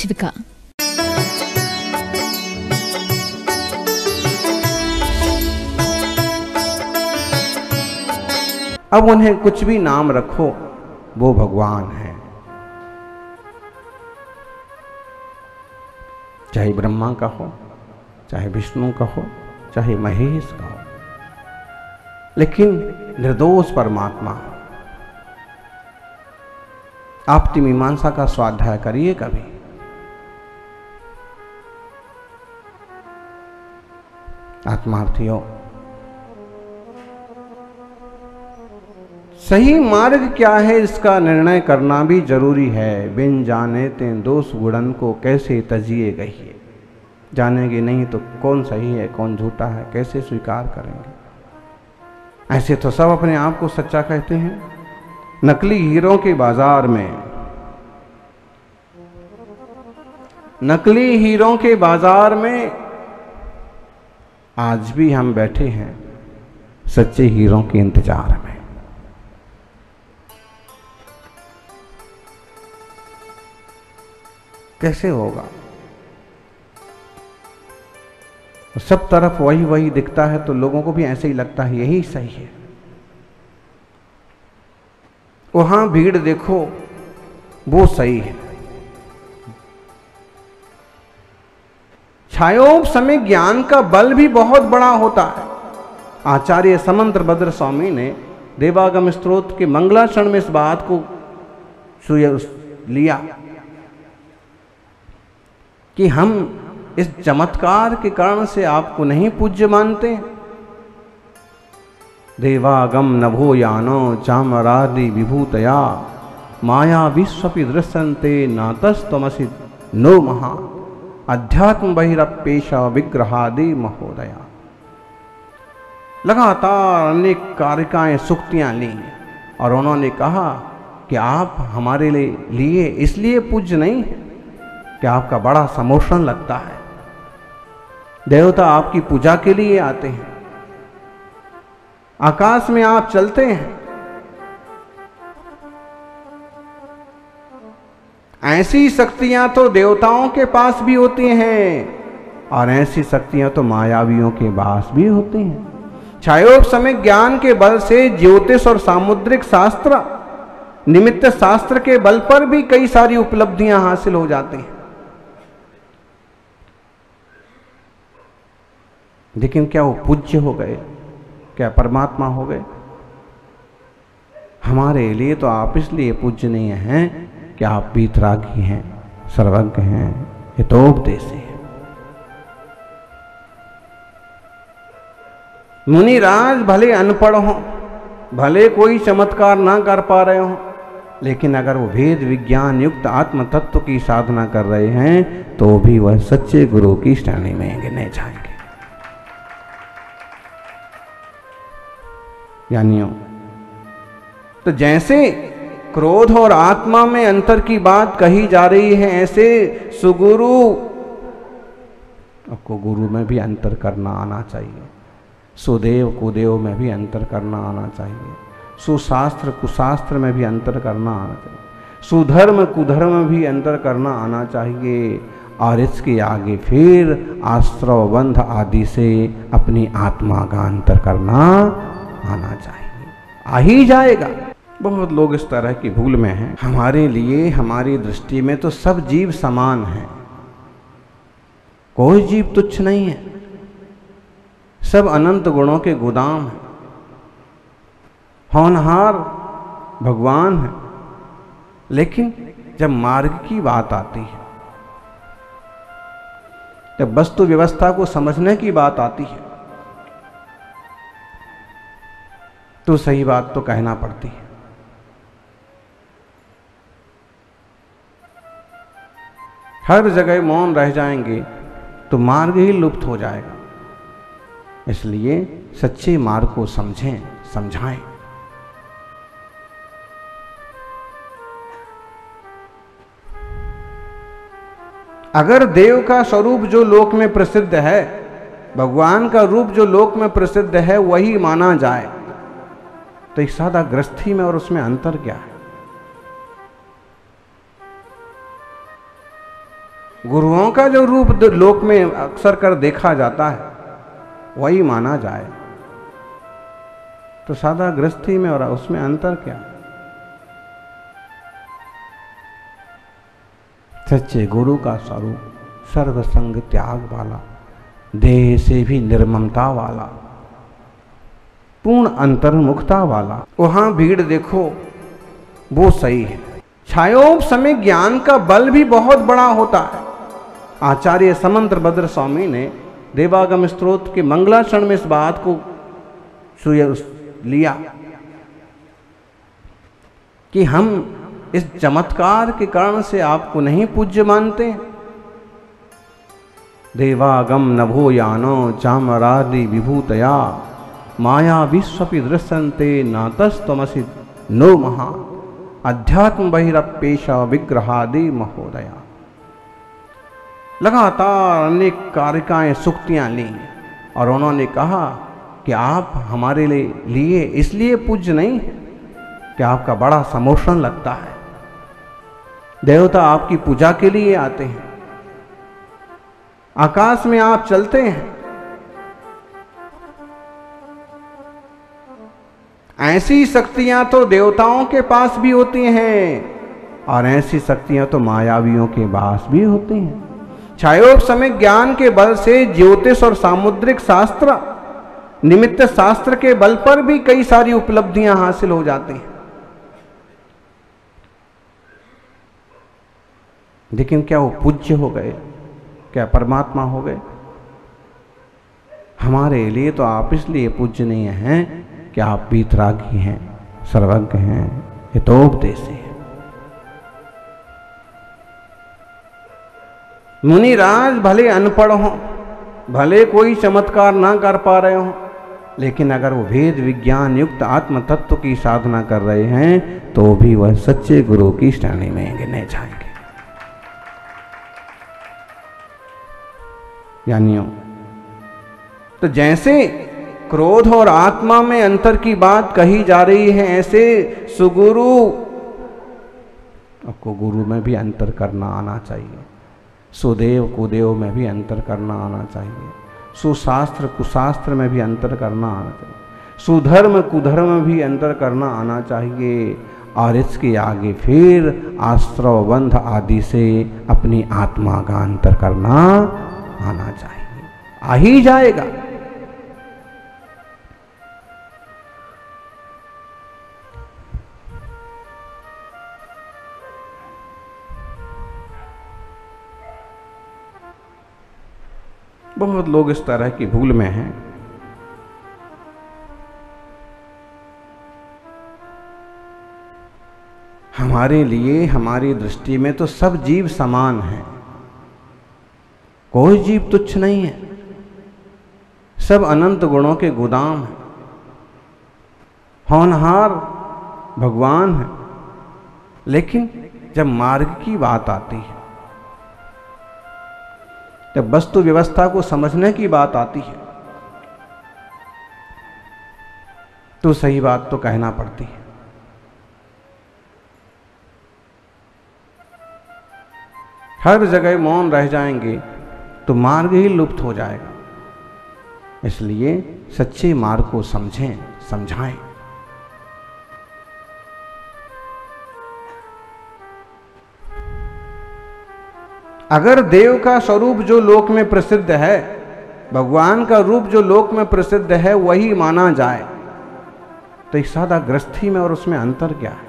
आजीविका। अब उन्हें कुछ भी नाम रखो, वो भगवान है। चाहे ब्रह्मा का हो, चाहे विष्णु का हो, चाहे महेश का हो, लेकिन निर्दोष परमात्मा हो। आपकी मीमांसा का स्वाध्याय करिए कभी। आत्मार्थियों, सही मार्ग क्या है इसका निर्णय करना भी जरूरी है। बिन जाने ते दोष गुणन को कैसे तजिए गहिए। जानेंगे नहीं तो कौन सही है कौन झूठा है कैसे स्वीकार करेंगे। ऐसे तो सब अपने आप को सच्चा कहते हैं। नकली हीरों के बाजार में, नकली हीरों के बाजार में आज भी हम बैठे हैं सच्चे हीरों के इंतजार में। कैसे होगा? सब तरफ वही वही दिखता है तो लोगों को भी ऐसे ही लगता है यही सही है। वहां भीड़ देखो वो सही है। छायोप समय ज्ञान का बल भी बहुत बड़ा होता है। आचार्य समंत्र भद्र स्वामी ने देवागम स्तोत्र के मंगलाचरण में इस बात को लिया कि हम इस चमत्कार के कारण से आपको नहीं पूज्य मानते। देवागम नभो यानो चामरादि विभूतया माया विश्वपि दृश्यन्ते नातस्तमसि नो महा अध्यात्म बहिरपेश विग्रहादि महोदया। लगातार अनेक कारिकाएं सुक्तियां ली और उन्होंने कहा कि आप हमारे लिए इसलिए पूज्य नहीं है कि आपका बड़ा समोशन लगता है। देवता आपकी पूजा के लिए आते हैं। आकाश में आप चलते हैं। ऐसी शक्तियां तो देवताओं के पास भी होती हैं और ऐसी शक्तियां तो मायावियों के पास भी होती हैं। छायोप समय ज्ञान के बल से ज्योतिष और सामुद्रिक शास्त्र, निमित्त शास्त्र के बल पर भी कई सारी उपलब्धियां हासिल हो जाती हैं। लेकिन क्या वो पूज्य हो गए? क्या परमात्मा हो गए? हमारे लिए तो आप इसलिए पूज्य नहीं हैं कि आप वीतरागी हैं, सर्वज्ञ हैं, हितोपदेशी हैं। मुनिराज भले अनपढ़ हों, भले कोई चमत्कार ना कर पा रहे हों, लेकिन अगर वो वेद विज्ञान युक्त आत्म तत्व की साधना कर रहे हैं तो भी वह सच्चे गुरु की श्रेणी में गिने जाएंगे। ज्ञानियों, तो जैसे क्रोध और आत्मा में अंतर की बात कही जा रही है, ऐसे सुगुरु आपको गुरु में भी अंतर करना आना चाहिए। सुदेव कुदेव में भी अंतर करना आना चाहिए। सुशास्त्र कुशास्त्र में भी अंतर करना आना चाहिए। सुधर्म कुधर्म में भी अंतर करना आना चाहिए। और इसके आगे फिर आश्रव बंध आदि से अपनी आत्मा का अंतर करना आना चाहिए। आ ही जाएगा। बहुत लोग इस तरह की भूल में हैं। हमारे लिए, हमारी दृष्टि में तो सब जीव समान हैं। कोई जीव तुच्छ नहीं है। सब अनंत गुणों के गोदाम हैं। होनहार भगवान है। लेकिन जब मार्ग की बात आती है, जब वस्तु व्यवस्था को समझने की बात आती है, तो सही बात तो कहना पड़ती है। हर जगह मौन रह जाएंगे तो मार्ग ही लुप्त हो जाएगा। इसलिए सच्चे मार्ग को समझें, समझाएं। अगर देव का स्वरूप जो लोक में प्रसिद्ध है, भगवान का रूप जो लोक में प्रसिद्ध है, वही माना जाए तो एक सादा गृहस्थी में और उसमें अंतर क्या है? गुरुओं का जो रूप लोक में अक्सर कर देखा जाता है वही माना जाए, तो सादा गृहस्थी में और उसमें अंतर क्या? सच्चे गुरु का स्वरूप सर्वसंग त्याग वाला, देह से भी निर्ममता वाला, पूर्ण अंतर्मुखता वाला। वहां भीड़ देखो वो सही है। छायोप समय ज्ञान का बल भी बहुत बड़ा होता है। आचार्य समंत्र भद्र स्वामी ने देवागम स्तोत्र के मंगलाचरण में इस बात को लिया कि हम इस चमत्कार के कारण से आपको नहीं पूज्य मानते। देवागम नभो यानो चामरादि विभूतया माया विश्वपि दृश्यन्ते नातस्तमसि नो महा अध्यात्म बहिरपेश विग्रहादि महोदया। लगातार अनेक कारिकाएं सुक्तियां ली और उन्होंने कहा कि आप हमारे लिए इसलिए पूज्य नहीं कि आपका बड़ा समोषण लगता है। देवता आपकी पूजा के लिए आते हैं, आकाश में आप चलते हैं, ऐसी शक्तियां तो देवताओं के पास भी होती हैं और ऐसी शक्तियां तो मायावियों के पास भी होती हैं। छायोप समय ज्ञान के बल से ज्योतिष और सामुद्रिक शास्त्र, निमित्त शास्त्र के बल पर भी कई सारी उपलब्धियां हासिल हो जाती हैं। लेकिन क्या वो पूज्य हो गए? क्या परमात्मा हो गए? हमारे लिए तो आप इसलिए पूज्य नहीं हैं कि आप वीतरागी हैं, सर्वज्ञ हैं, हितोपदेशी हैं। मुनिराज भले अनपढ़ हों, भले कोई चमत्कार ना कर पा रहे हों, लेकिन अगर वो वेद विज्ञान युक्त आत्म तत्व की साधना कर रहे हैं तो भी वह सच्चे गुरु की श्रेणी में गिने जाएंगे। यानी तो जैसे क्रोध और आत्मा में अंतर की बात कही जा रही है, ऐसे सुगुरु आपको गुरु में भी अंतर करना आना चाहिए, सुदेव कुदेव में भी अंतर करना आना चाहिए, सुशास्त्र कुशास्त्र में भी अंतर करना आना चाहिए, सुधर्म कुधर्म में भी अंतर करना आना चाहिए। और इसके आगे फिर आश्रव बंध आदि से अपनी आत्मा का अंतर करना आना चाहिए, आ ही जाएगा। बहुत लोग इस तरह की भूल में हैं। हमारे लिए, हमारी दृष्टि में तो सब जीव समान हैं, कोई जीव तुच्छ नहीं है, सब अनंत गुणों के गोदाम हैं, होनहार भगवान हैं। लेकिन जब मार्ग की बात आती है, जब वस्तु व्यवस्था को समझने की बात आती है, तो सही बात तो कहना पड़ती है। हर जगह मौन रह जाएंगे तो मार्ग ही लुप्त हो जाएगा। इसलिए सच्चे मार्ग को समझें, समझाएं। अगर देव का स्वरूप जो लोक में प्रसिद्ध है, भगवान का रूप जो लोक में प्रसिद्ध है, वही माना जाए, तो एक सादा गृहस्थी में और उसमें अंतर क्या है?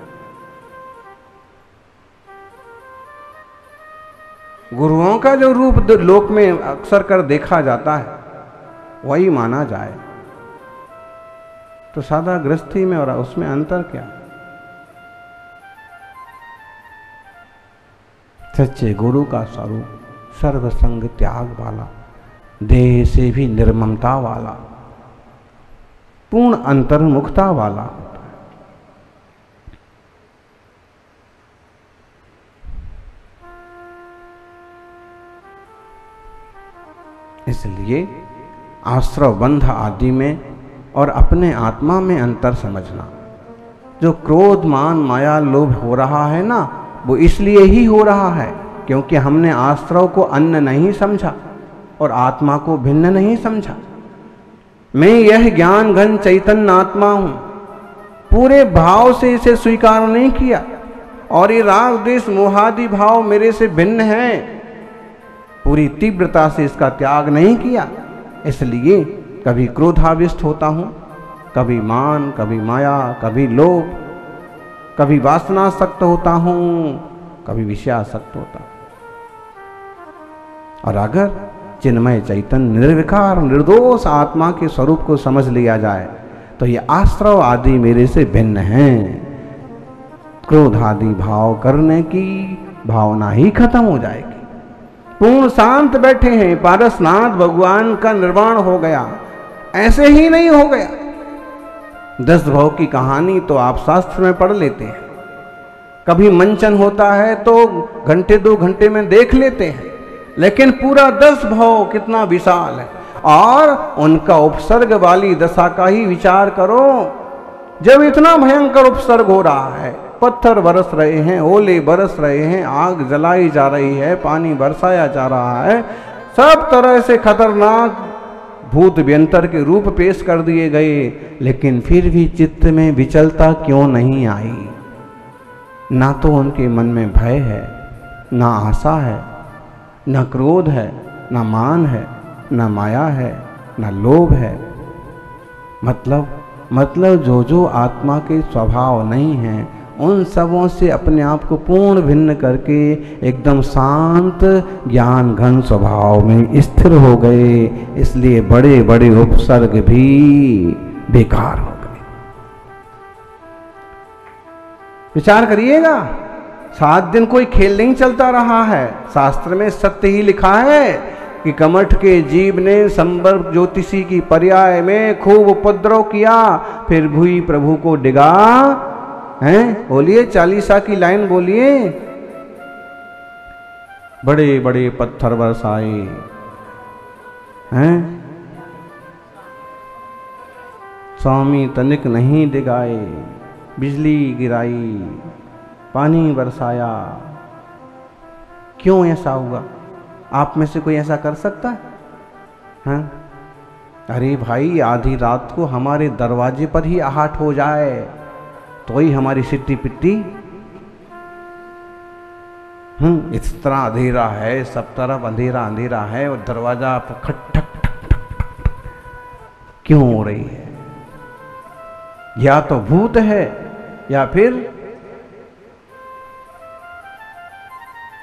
गुरुओं का जो रूप लोक में अक्सर कर देखा जाता है वही माना जाए, तो सादा गृहस्थी में और उसमें अंतर क्या? सच्चे गुरु का स्वरूप सर्वसंग त्याग वाला, देह से भी निर्ममता वाला, पूर्ण अंतर्मुखता वाला होता है। इसलिए आश्रव बंध आदि में और अपने आत्मा में अंतर समझना। जो क्रोध मान माया लोभ हो रहा है ना, वो इसलिए ही हो रहा है क्योंकि हमने आश्रव को अन्न नहीं समझा और आत्मा को भिन्न नहीं समझा। मैं यह ज्ञान घन चैतन्य आत्मा हूं, पूरे भाव से इसे स्वीकार नहीं किया, और ये राग द्वेष मोहादि भाव मेरे से भिन्न है, पूरी तीव्रता से इसका त्याग नहीं किया। इसलिए कभी क्रोधाविष्ट होता हूं, कभी मान, कभी माया, कभी लोभ, कभी वासनासक्त होता हूं, कभी विषयासक्त होता हूं। और अगर चिन्मय चैतन्य निर्विकार निर्दोष आत्मा के स्वरूप को समझ लिया जाए तो ये आश्रव आदि मेरे से भिन्न हैं। क्रोध आदि भाव करने की भावना ही खत्म हो जाएगी। पूर्ण शांत बैठे हैं, पारसनाथ भगवान का निर्वाण हो गया, ऐसे ही नहीं हो गया। 10 भाव की कहानी तो आप शास्त्र में पढ़ लेते हैं, कभी मंचन होता है तो घंटे 2 घंटे में देख लेते हैं, लेकिन पूरा 10 भाव कितना विशाल है। और उनका उपसर्ग वाली दशा का ही विचार करो, जब इतना भयंकर उपसर्ग हो रहा है, पत्थर बरस रहे हैं, ओले बरस रहे हैं, आग जलाई जा रही है, पानी बरसाया जा रहा है, सब तरह से खतरनाक भूत व्यंतर के रूप पेश कर दिए गए, लेकिन फिर भी चित्त में विचलता क्यों नहीं आई? ना तो उनके मन में भय है, ना आशा है, ना क्रोध है, ना मान है, ना माया है, ना लोभ है। मतलब जो आत्मा के स्वभाव नहीं है, उन सबों से अपने आप को पूर्ण भिन्न करके एकदम शांत ज्ञान घन स्वभाव में स्थिर हो गए। इसलिए बड़े बड़े उपसर्ग भी बेकार हो गए। विचार करिएगा, 7 दिन कोई खेल नहीं चलता रहा है। शास्त्र में सत्य ही लिखा है कि कमठ के जीव ने संवर्ग ज्योतिषी की पर्याय में खूब उपद्रव किया, फिर भूई प्रभु को डिगा। हैं, बोलिए, 40 की लाइन बोलिए। बड़े बड़े पत्थर बरसाए हैं, स्वामी तनिक नहीं डिगाए, बिजली गिराई, पानी बरसाया। क्यों ऐसा हुआ? आप में से कोई ऐसा कर सकता है? अरे भाई, आधी रात को हमारे दरवाजे पर ही आहट हो जाए तो ही हमारी सिट्टी पिट्टी। इस तरह अंधेरा है, सब तरफ अंधेरा अंधेरा है, और दरवाजा खट ठक ठक ठक क्यों हो रही है? या तो भूत है या फिर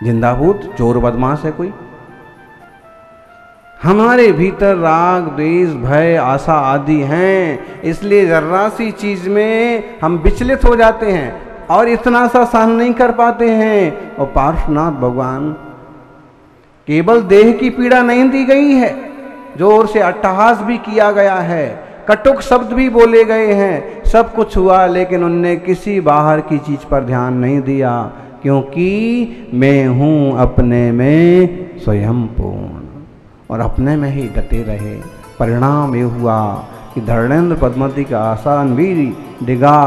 जिंदा भूत, चोर बदमाश है कोई। हमारे भीतर राग द्वेष भय आशा आदि हैं, इसलिए जर्रा सी चीज में हम विचलित हो जाते हैं और इतना सा सहन नहीं कर पाते हैं। और पार्श्वनाथ भगवान, केवल देह की पीड़ा नहीं दी गई है, जोर से अट्टहास भी किया गया है, कटुक शब्द भी बोले गए हैं, सब कुछ हुआ, लेकिन उनने किसी बाहर की चीज पर ध्यान नहीं दिया, क्योंकि मैं हूं अपने में स्वयं पूर्ण, और अपने में ही डटे रहे। परिणाम ये हुआ कि धर्मेंद्र पद्मावती का आसान भी डिगा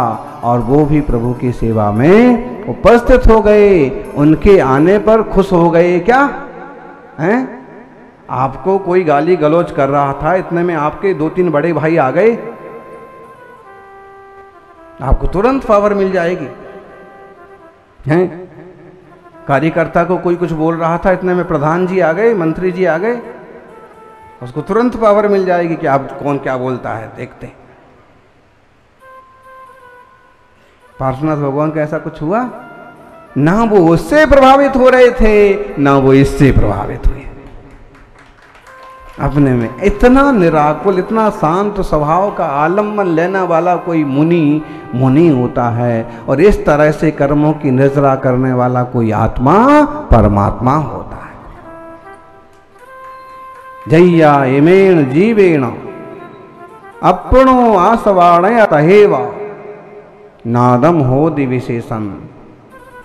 और वो भी प्रभु की सेवा में उपस्थित हो गए। उनके आने पर खुश हो गए क्या? हैं? आपको कोई गाली गलौज कर रहा था, इतने में आपके 2-3 बड़े भाई आ गए, आपको तुरंत पावर मिल जाएगी। हैं? कार्यकर्ता को कोई कुछ बोल रहा था, इतने में प्रधान जी आ गए, मंत्री जी आ गए, उसको तुरंत पावर मिल जाएगी कि आप कौन क्या बोलता है, देखते। पार्श्वनाथ भगवान का ऐसा कुछ हुआ? ना वो उससे प्रभावित हो रहे थे, ना वो इससे प्रभावित हुए। अपने में इतना निराकुल, इतना शांत स्वभाव का आलम्बन लेने वाला कोई मुनि होता है, और इस तरह से कर्मों की निर्जरा करने वाला कोई आत्मा परमात्मा होता है। जय्या इमेण जीवेण अपनो आसवाणय तहेवा नादम होदि विशेषण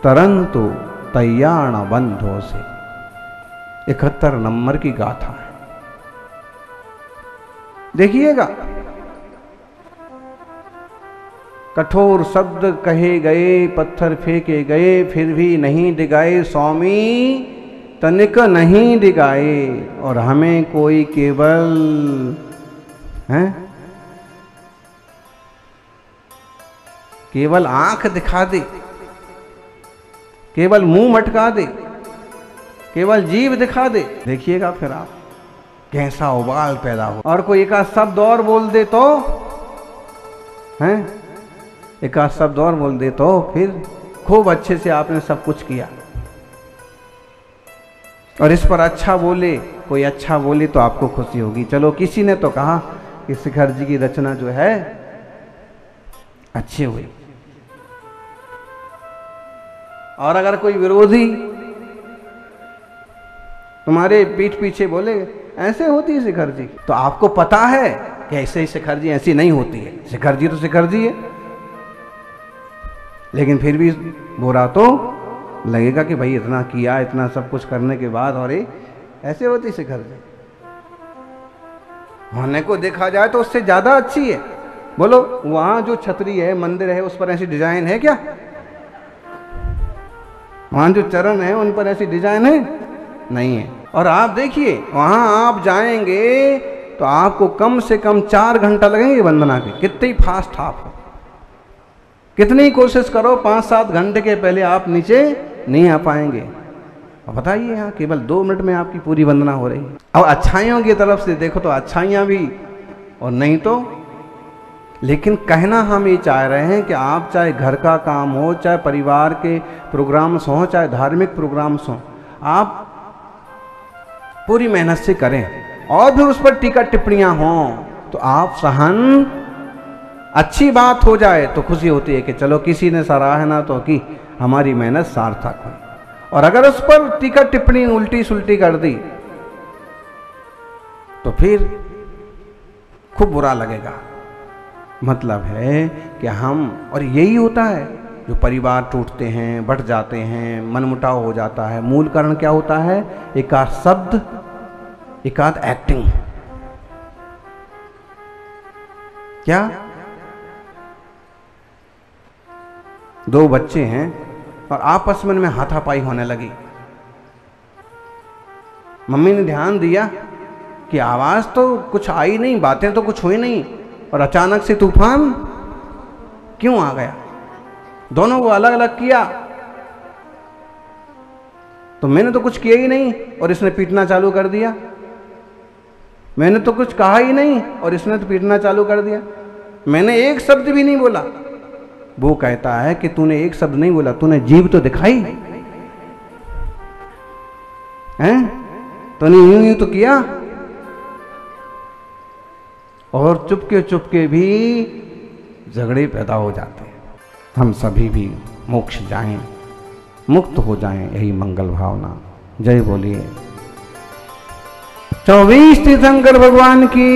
तरंतु तैयाण बंधो से। 71 नंबर की गाथा है, देखिएगा। कठोर शब्द कहे गए, पत्थर फेंके गए, फिर भी नहीं डिगाए स्वामी तनिक नहीं दिखाए और हमें कोई केवल केवल आंख दिखा दे, केवल मुंह मटका दे, केवल जीभ दिखा दे, देखिएगा फिर आप कैसा उबाल पैदा हो। और कोई एक आध शब्द और बोल दे तो एक आध शब्द और बोल दे तो फिर खूब अच्छे से आपने सब कुछ किया। और इस पर अच्छा बोले, कोई अच्छा बोले तो आपको खुशी होगी। चलो किसी ने तो कहा कि शिखर जी की रचना जो है अच्छी हुई। और अगर कोई विरोधी तुम्हारे पीठ पीछे बोले ऐसे होती है शिखर जी, तो आपको पता है कि ऐसे ही शिखर जी ऐसी नहीं होती है। शिखर जी तो शिखर जी है, लेकिन फिर भी बुरा तो लगेगा कि भाई इतना किया, इतना सब कुछ करने के बाद और ये ऐसे होती शिखर जी। होने को देखा जाए तो उससे ज्यादा अच्छी है। बोलो वहां जो छतरी है, मंदिर है, उस पर ऐसी डिजाइन है क्या? वहां जो चरण है उन पर ऐसी डिजाइन है? नहीं है। और आप देखिए वहां आप जाएंगे तो आपको कम से कम 4 घंटा लगेंगे वंदना के। कितनी फास्ट आप हो, कितनी कोशिश करो 5-7 घंटे के पहले आप नीचे नहीं आ पाएंगे। अब बताइए यहाँ केवल 2 मिनट में आपकी पूरी वंदना हो रही है। अब अच्छाइयों की तरफ से देखो तो अच्छाइयाँ भी, और नहीं तो। लेकिन कहना हम ये चाह रहे हैं कि आप चाहे घर का काम हो, चाहे परिवार के प्रोग्राम्स हों, चाहे धार्मिक प्रोग्राम्स हों, आप पूरी मेहनत से करें। और फिर उस पर टीका टिप्पणियाँ हों तो आप सहन, अच्छी बात हो जाए तो खुशी होती है कि चलो किसी ने सराहना तो की, हमारी मेहनत सार्थक हुई। और अगर उस पर टीका टिप्पणी उल्टी सुल्टी कर दी तो फिर खूब बुरा लगेगा। मतलब है कि हम, और यही होता है जो परिवार टूटते हैं, बढ़ जाते हैं, मनमुटाव हो जाता है, मूल कारण क्या होता है? एक आध शब्द, एक आध एक्टिंग। क्या 2 बच्चे हैं और आपस में उनमें हाथापाई होने लगी। मम्मी ने ध्यान दिया कि आवाज तो कुछ आई नहीं, बातें तो कुछ हुई नहीं, और अचानक से तूफान क्यों आ गया? दोनों को अलग अलग किया तो मैंने तो कुछ किया ही नहीं और इसने पीटना चालू कर दिया। मैंने तो कुछ कहा ही नहीं और इसने तो पीटना चालू कर दिया। मैंने एक शब्द भी नहीं बोला। वो कहता है कि तूने एक शब्द नहीं बोला, तूने जीभ तो दिखाई हैं, तूने यूं यूं तो किया। और चुपके चुपके भी झगड़े पैदा हो जाते हैं। हम सभी भी मोक्ष जाएं, मुक्त हो जाएं, यही मंगल भावना। जय बोलिए 24 तीर्थंकर भगवान की।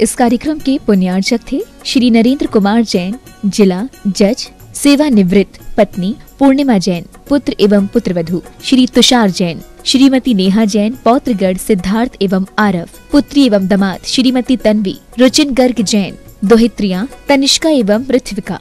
इस कार्यक्रम के पुण्यार्चक थे श्री नरेंद्र कुमार जैन, जिला जज, सेवानिवृत्त, पत्नी पूर्णिमा जैन, पुत्र एवं पुत्रवधू श्री तुषार जैन, श्रीमती नेहा जैन, पौत्रगढ़ सिद्धार्थ एवं आरव, पुत्री एवं दामाद श्रीमती तन्वी, रुचिन गर्ग जैन, दोहित्रियां तनिष्का एवं ऋत्विका।